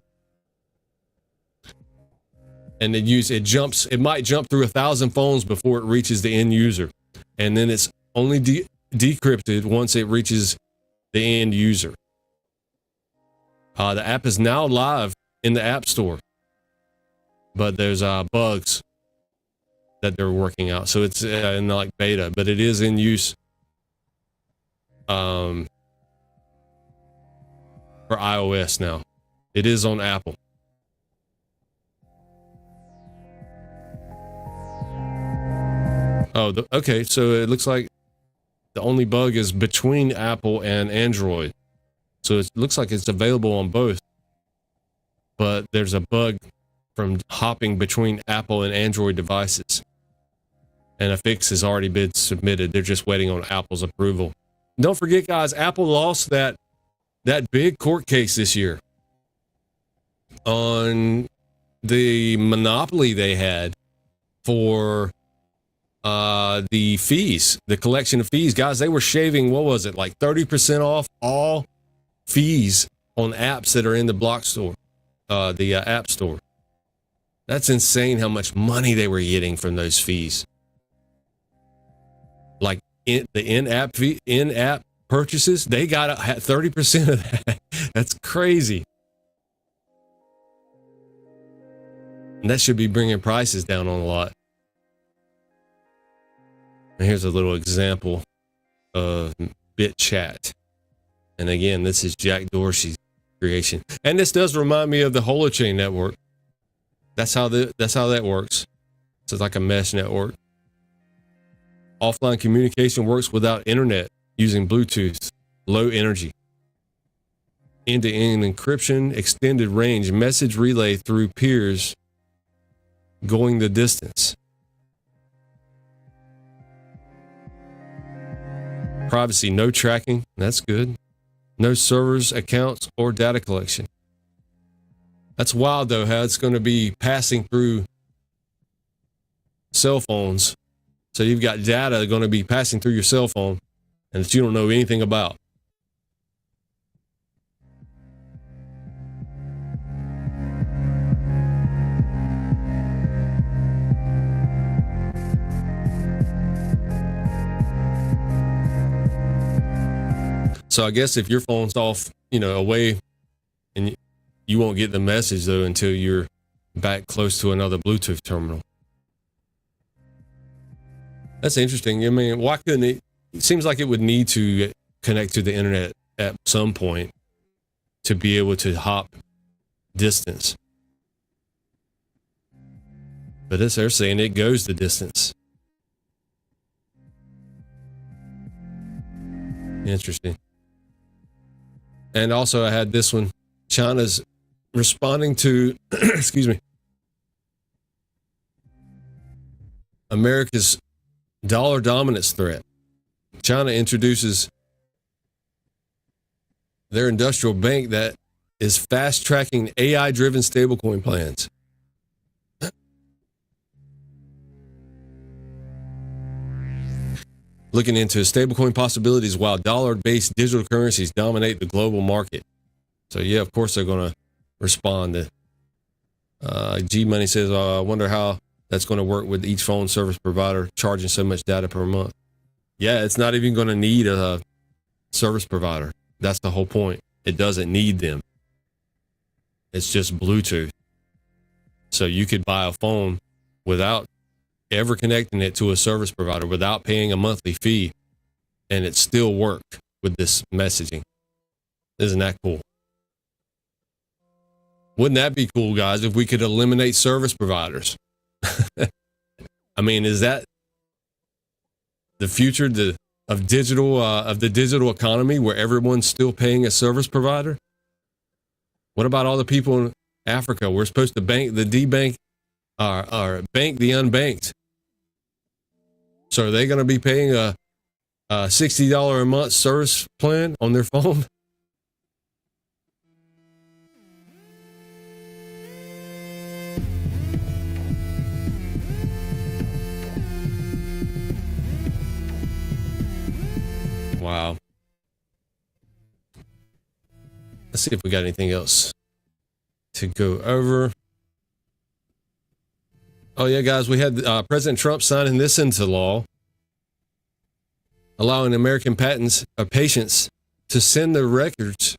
And it might jump through 1,000 phones before it reaches the end user. And then it's only decrypted once it reaches the end user. The app is now live in the App Store, but there's bugs that they're working out. So it's in like beta, but it is in use for iOS now. It is on Apple. Oh, okay. So it looks like the only bug is between Apple and Android. So it looks like it's available on both. But there's a bug from hopping between Apple and Android devices. And a fix has already been submitted. They're just waiting on Apple's approval. Don't forget, guys, Apple lost that big court case this year on the monopoly they had for the fees, the collection of fees. Guys, they were shaving, what was it, like 30% off all fees on apps that are in the Block Store, the App Store. That's insane how much money they were getting from those fees. like the in-app purchases, they got 30% of that. That's crazy. And that should be bringing prices down on a lot. And here's a little example of BitChat. And again, this is Jack Dorsey's creation. And this does remind me of the Holochain network. That's how that works. So it's like a mesh network. Offline communication works without internet using Bluetooth, low energy. End-to-end encryption, extended range, message relay through peers going the distance. Privacy, no tracking. That's good. No servers, accounts, or data collection. That's wild, though, how it's going to be passing through cell phones. So you've got data going to be passing through your cell phone and that you don't know anything about. So I guess if your phone's off, away, and you won't get the message though until you're back close to another Bluetooth terminal. That's interesting. I mean, why couldn't it? It seems like it would need to connect to the internet at some point to be able to hop distance. But they're saying it goes the distance. Interesting. And also I had this one. China's responding to, excuse me, America's dollar dominance threat. China introduces their industrial bank that is fast-tracking AI-driven stablecoin plans. Looking into stablecoin possibilities while dollar-based digital currencies dominate the global market. So yeah, of course they're going to respond. G Money says, I wonder how that's going to work with each phone service provider charging so much data per month. Yeah, it's not even going to need a service provider. That's the whole point. It doesn't need them. It's just Bluetooth. So you could buy a phone without ever connecting it to a service provider, without paying a monthly fee, and it still worked with this messaging. Isn't that cool? Wouldn't that be cool, guys, if we could eliminate service providers? I mean, is that the future of the digital economy where everyone's still paying a service provider? What about all the people in Africa? We're supposed to bank the debank or bank the unbanked. So are they going to be paying a $60 a month service plan on their phone? Wow. Let's see if we got anything else to go over. Oh yeah, guys, we had President Trump signing this into law, allowing American patients to send their records,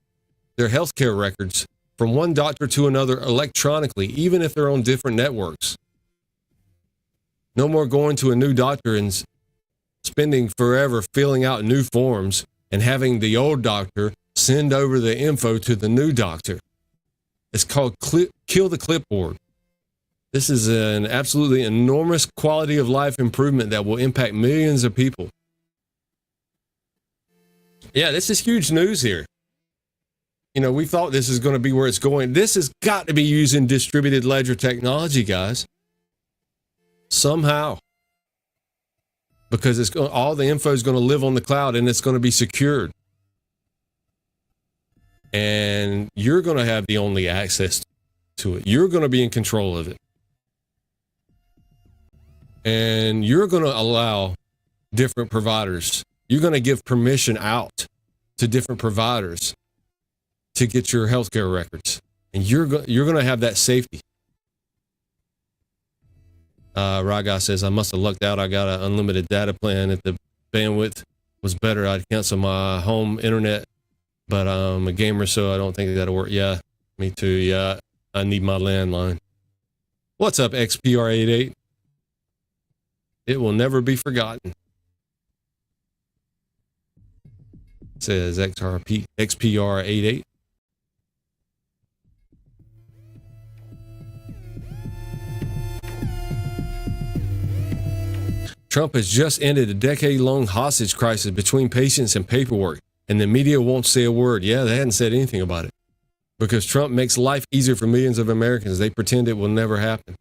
their healthcare records, from one doctor to another electronically, even if they're on different networks. No more going to a new doctor and spending forever filling out new forms and having the old doctor send over the info to the new doctor. It's called Kill the Clipboard. This is an absolutely enormous quality of life improvement that will impact millions of people. Yeah, this is huge news here. We thought this is going to be where it's going. This has got to be using distributed ledger technology, guys. Somehow. Because all the info is going to live on the cloud and it's going to be secured. And you're going to have the only access to it. You're going to be in control of it. And you're going to allow different providers. You're going to give permission out to different providers to get your healthcare records. And you're going to have that safety. Raga says, I must have lucked out. I got an unlimited data plan at the bandwidth was better, I'd cancel my home internet. But I'm a gamer, so I don't think that'll work. Yeah, me too. Yeah, I need my landline. What's up, XPR88? It will never be forgotten. It says XPR88. Trump has just ended a decade-long hostage crisis between patients and paperwork, and the media won't say a word. Yeah, they hadn't said anything about it. Because Trump makes life easier for millions of Americans. They pretend it will never happen.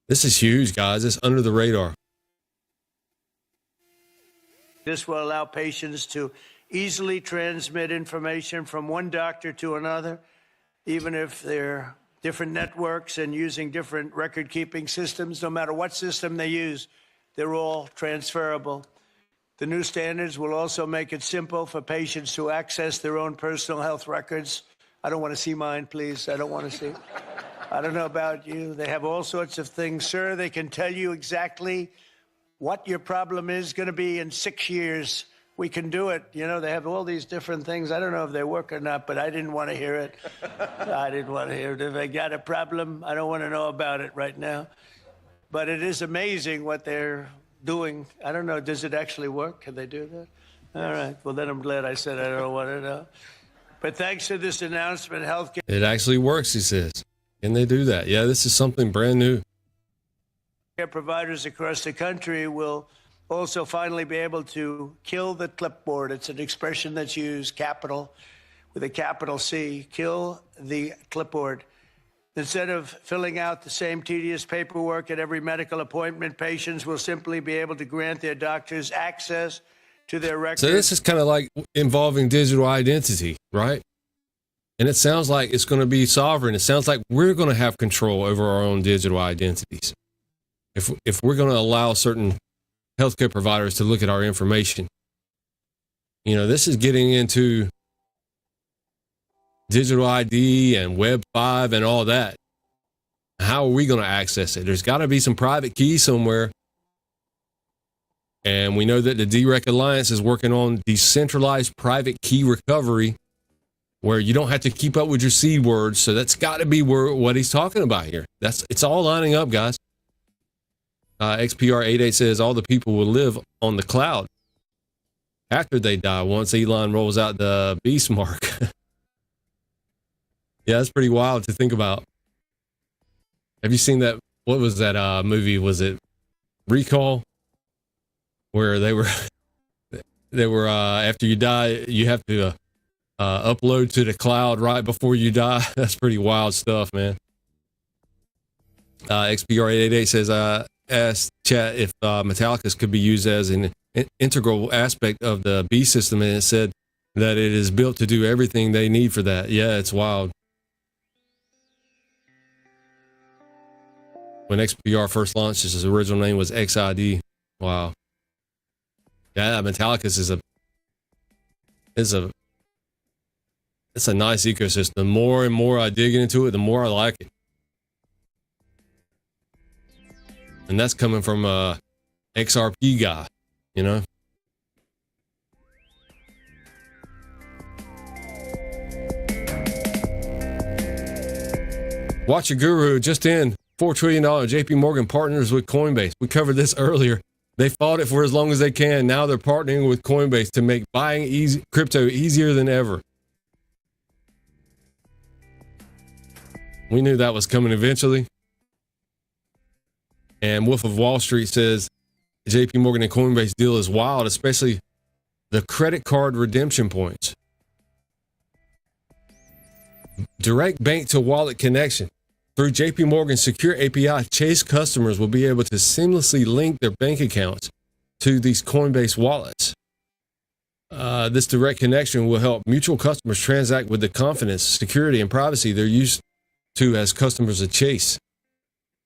This is huge, guys. It's under the radar. This will allow patients to easily transmit information from one doctor to another, even if they're different networks and using different record-keeping systems. No matter what system they use, they're all transferable. The new standards will also make it simple for patients to access their own personal health records. I don't want to see mine, please. I don't want to see. I don't know about you. They have all sorts of things, sir. They can tell you exactly what your problem is going to be in 6 years. We can do it. You know, they have all these different things. I don't know if they work or not, but I didn't want to hear it. I didn't want to hear it. If I got a problem, I don't want to know about it right now. But it is amazing what they're doing. I don't know. Does it actually work? Can they do that? All right. Well, then I'm glad I said I don't want to know. But thanks to this announcement, healthcare... It actually works, he says. Can they do that? Yeah, this is something brand new. Providers across the country will also finally be able to kill the clipboard. It's an expression that's used, capital, with a capital C, kill the clipboard. Instead of filling out the same tedious paperwork at every medical appointment, patients will simply be able to grant their doctors access to their records. So this is kind of like involving digital identity, right? And it sounds like it's going to be sovereign. It sounds like we're going to have control over our own digital identities. If we're going to allow certain healthcare providers to look at our information, you know, this is getting into digital ID and Web 5 and all that. How are we going to access it? There's got to be some private key somewhere. And we know that the DREC Alliance is working on decentralized private key recovery, where you don't have to keep up with your seed words. So that's got to be what he's talking about here. It's all lining up, guys. XPR88 says all the people will live on the cloud after they die once Elon rolls out the beast mark. Yeah, that's pretty wild to think about. Have you seen that? What was that movie? Was it Recall? Where they were after you die, you have to upload to the cloud right before you die. That's pretty wild stuff, man. XPR888 says, asked chat if Metallicus could be used as an integral aspect of the B system, and it said that it is built to do everything they need for that. Yeah, it's wild. When XPR first launched, his original name was XID. Wow. Yeah, Metallicus is a nice ecosystem. The more and more I dig into it, the more I like it. And that's coming from a XRP guy, you know? Watch your guru just in. $4 trillion. JP Morgan partners with Coinbase. We covered this earlier. They fought it for as long as they can. Now they're partnering with Coinbase to make buying crypto easier than ever. We knew that was coming eventually. And Wolf of Wall Street says JP Morgan and Coinbase deal is wild, especially the credit card redemption points. Direct bank to wallet connection. Through JP Morgan's secure API, Chase customers will be able to seamlessly link their bank accounts to these Coinbase wallets. This direct connection will help mutual customers transact with the confidence, security, and privacy they're used to as customers of Chase.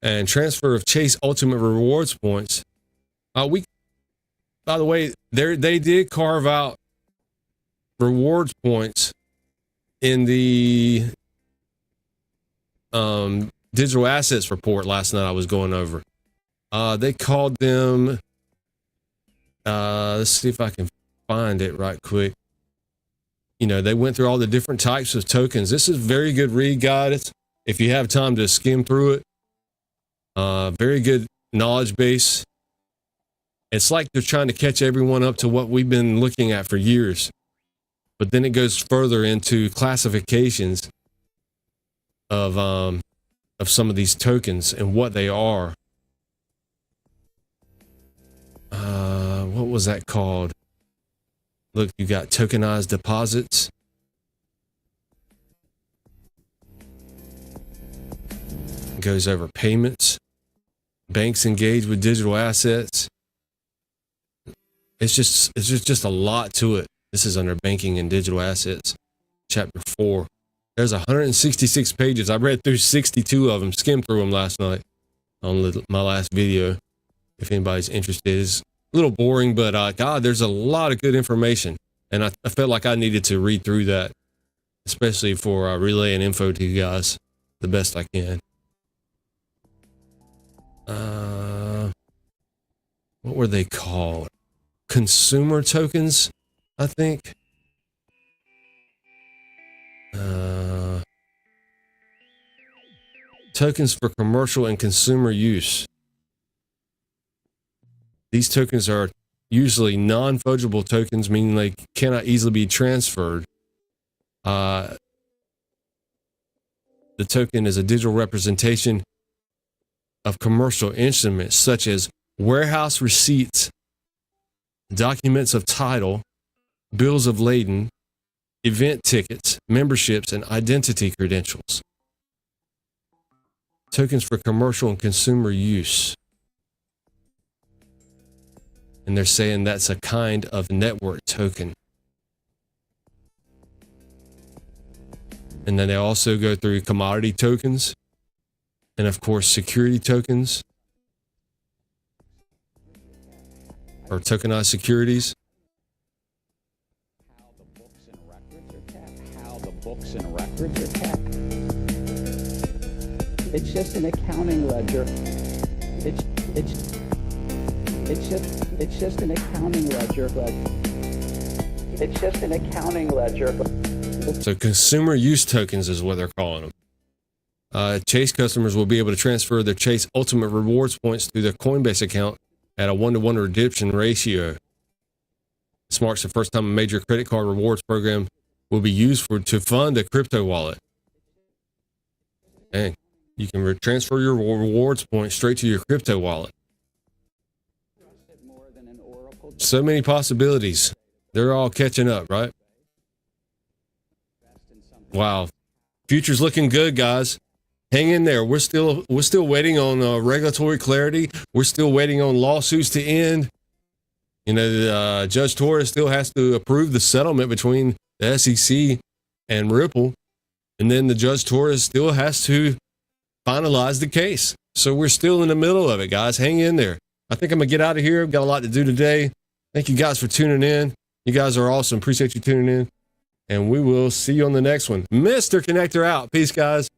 And transfer of Chase Ultimate Rewards points. By the way, they did carve out rewards points in the digital assets report last night I was going over. They called them let's see if I can find it right quick. You know, they went through all the different types of tokens. This is a very good read guide. If you have time to skim through it, very good knowledge base. It's like they're trying to catch everyone up to what we've been looking at for years. But then it goes further into classifications of some of these tokens and what they are. What was that called? Look, you got tokenized deposits. It goes over payments. Banks engage with digital assets. It's just a lot to it. This is under banking and digital assets, chapter 4. There's 166 pages. I read through 62 of them, skimmed through them last night on my last video. If anybody's interested, it's a little boring, but God, there's a lot of good information. And I felt like I needed to read through that, especially for relaying info to you guys the best I can. What were they called? Consumer tokens, I think. Tokens for commercial and consumer use. These tokens are usually non-fungible tokens, meaning they cannot easily be transferred. The token is a digital representation of commercial instruments such as warehouse receipts, documents of title, bills of lading, event tickets, memberships, and identity credentials. Tokens for commercial and consumer use. And they're saying that's a kind of network token. And then they also go through commodity tokens and, of course, security tokens or tokenized securities. How the books and records are kept. How the books and records are kept. It's just an accounting ledger. It's just an accounting ledger, but it's just an accounting ledger. So consumer use tokens is what they're calling them. Chase customers will be able to transfer their Chase Ultimate Rewards points through their Coinbase account at a 1-to-1 redemption ratio. This marks the first time a major credit card rewards program will be used to fund a crypto wallet. And you can transfer your rewards points straight to your crypto wallet. So many possibilities. They're all catching up, right? Wow. Future's looking good, guys. Hang in there. We're still waiting on regulatory clarity. We're still waiting on lawsuits to end. You know, Judge Torres still has to approve the settlement between the SEC and Ripple. And then the Judge Torres still has to finalize the case. So we're still in the middle of it, guys. Hang in there. I think I'm going to get out of here. I've got a lot to do today. Thank you guys for tuning in. You guys are awesome. Appreciate you tuning in. And we will see you on the next one. MrConectr out. Peace, guys.